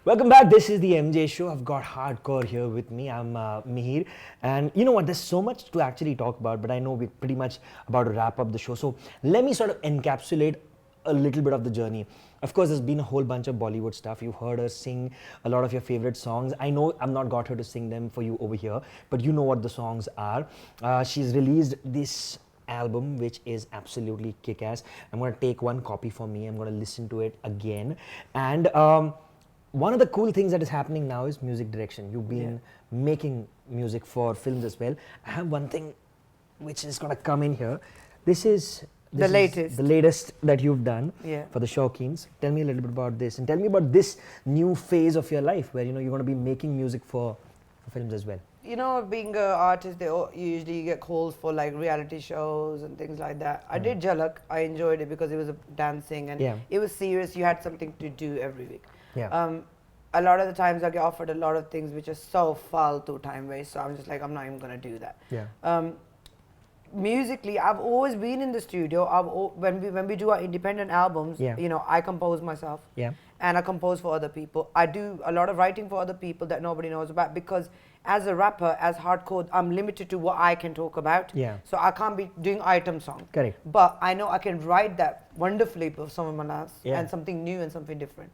Welcome back. This is the MJ Show. I've got Hard Kaur here with me. I'm Mihir. And you know what? There's so much to actually talk about, but I know we're pretty much about to wrap up the show. So let me sort of encapsulate a little bit of the journey. Of course, there's been a whole bunch of Bollywood stuff. You've heard her sing a lot of your favorite songs. I know I've not got her to sing them for you over here, but you know what the songs are. She's released this album which is absolutely kick-ass. I'm going to take one copy for me. I'm going to listen to it again. And one of the cool things that is happening now is music direction. You've been making music for films as well. I have one thing which is going to come in here. This is the latest that you've done for the Shaukeens. Tell me a little bit about this, and tell me about this new phase of your life where you're going to be making music for films as well. You know, being an artist, you usually get calls for like reality shows and things like that. I did Jhalak. I enjoyed it because it was dancing and it was serious. You had something to do every week. A lot of the times I get offered a lot of things which are so faltu time waste. So I'm just like, I'm not even going to do that. Musically, I've always been in the studio. When we do our independent albums, you know, I compose myself. And I compose for other people. I do a lot of writing for other people that nobody knows about, because as a rapper, as Hard Kaur, I'm limited to what I can talk about. So I can't be doing item songs. Correct. But I know I can write that wonderfully for someone else and something new and something different.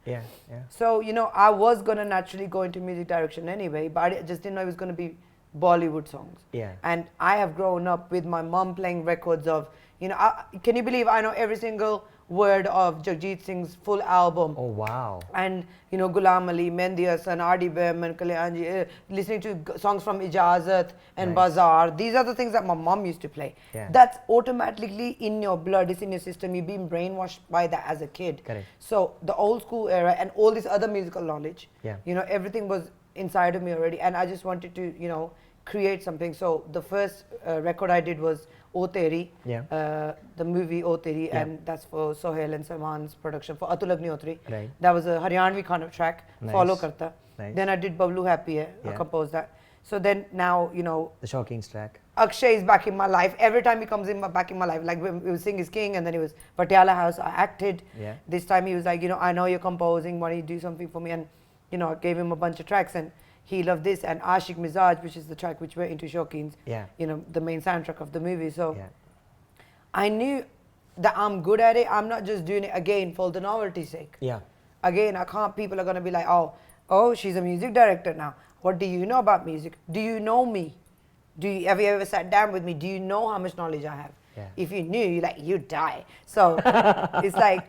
So, you know, I was going to naturally go into music direction anyway, but I just didn't know it was going to be Bollywood songs. And I have grown up with my mom playing records of, you know, can you believe I know every single word of Jagjit Singh's full album? Oh, wow. And, you know, Ghulam Ali, Mehndi Hasan, R.D. Behman, Kalyanji, listening to songs from Ijazat and Bazaar. These are the things that my mom used to play. That's automatically in your blood, it's in your system. You've been brainwashed by that as a kid. So the old school era and all this other musical knowledge, you know, everything was inside of me already. And I just wanted to, you know, create something. So the first record I did was O Teri, the movie O Teri, and that's for Sohail and Salman's production for Atul Agnihotri. That was a Haryanvi kind of track, follow karta. Then I did Bablu Happy Hai, I composed that. So then now, you know, the Shaukeens track. Akshay is back in my life. Every time he comes in, back in my life. Like when we was Sing is King, and then it was Patiala House, I acted. This time he was like, you know, I know you're composing, why don't you do something for me? And, you know, I gave him a bunch of tracks, and he loved this, and Ashik Mizaj, which is the track which went into Shaukeens, you know, the main soundtrack of the movie. So I knew that I'm good at it. I'm not just doing it again for the novelty's sake. Again, I can't, people are going to be like, oh, she's a music director now. What do you know about music? Do you know me? Have you ever sat down with me? Do you know how much knowledge I have? If you knew, you're like, you'd die. So it's like,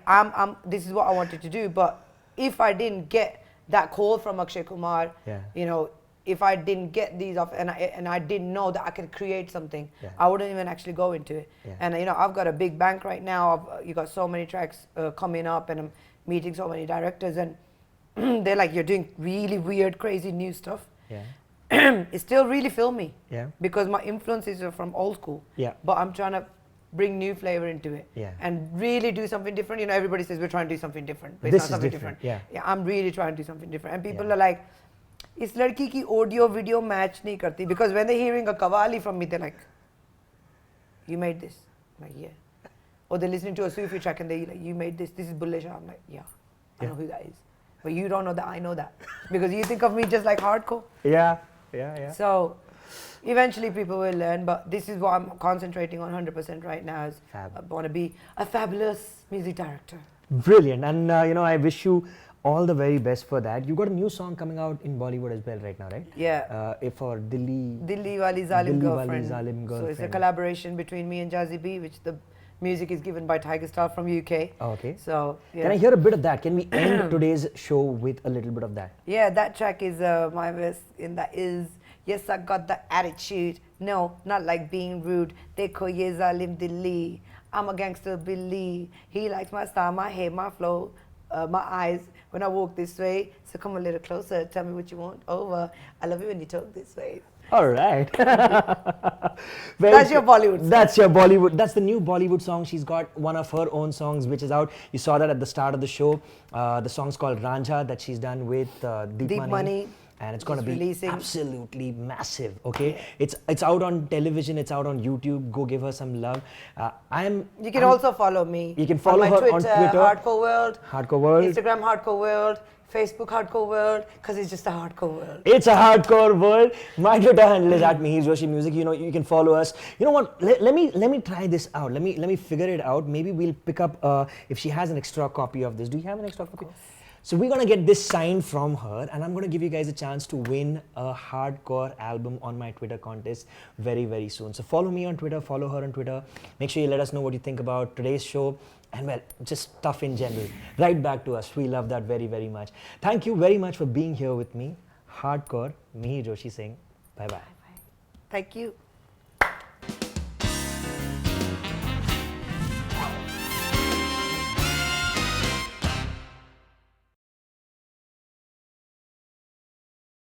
this is what I wanted to do. But if I didn't get that call from Akshay Kumar, you know, if I didn't get these off and I didn't know that I could create something, I wouldn't even actually go into it. And you know, I've got a big bank right now. You got so many tracks coming up, and I'm meeting so many directors, and they're like, you're doing really weird, crazy new stuff. It's still really filmy, because my influences are from old school, but I'm trying to bring new flavor into it and really do something different. You know, everybody says we're trying to do something different, but it's not something different. I'm really trying to do something different, and people are like, is ladki ki audio video match nahi karti, because when they're hearing a Qawwali from me, they're like, you made this? I'm like, yeah. Or they're listening to a Sufi track and they're like, you made this is Bulle Shah. I'm like, I know who that is, but you don't know that I know that, because you think of me just like Hard Kaur. So eventually people will learn, but this is what I'm concentrating on 100% right now. Is I want to be a fabulous music director. Brilliant. And you know, I wish you all the very best for that. You got a new song coming out in Bollywood as well right now, right? For Dilliwaali, Zaalim Girlfriend. Zaalim Girlfriend. So it's a collaboration between me and Jazzy B, which the music is given by Tiger Star from UK. So can I hear a bit of that? Can we end today's show with a little bit of that? That track is my best, and that is, yes, I got the attitude. No, not like being rude. Dekho ye Zaalim Dilli. I'm a gangster Billy. He likes my style, my hair, my flow, my eyes when I walk this way. So come a little closer. Tell me what you want over. I love it when you talk this way. All right. That's your Bollywood song. That's your Bollywood. That's the new Bollywood song. She's got one of her own songs which is out. You saw that at the start of the show. The song's called Ranjha that she's done with Deep Money. and it's going to be releasing. absolutely massive. Okay, it's out on television, it's out on YouTube. Go give her some love. You can also follow me. You can follow her on Twitter. Hard Kaur World. Hard Kaur World. Instagram Hard Kaur World. Facebook Hard Kaur World, because it's just a hardcore world. It's a hardcore world. My Twitter handle is @Mihir Joshi Music. You know, you can follow us. You know what? Let me try this out. Let me figure it out. Maybe we'll pick up if she has an extra copy of this. Do you have an extra copy? So we're gonna get this signed from her, and I'm gonna give you guys a chance to win a hardcore album on my Twitter contest very, very soon. So follow me on Twitter, follow her on Twitter. Make sure you let us know what you think about today's show, and well, just stuff in general. Write back to us. We love that very, very much. Thank you very much for being here with me. Hardcore, Mihir Joshi saying bye-bye. Thank you.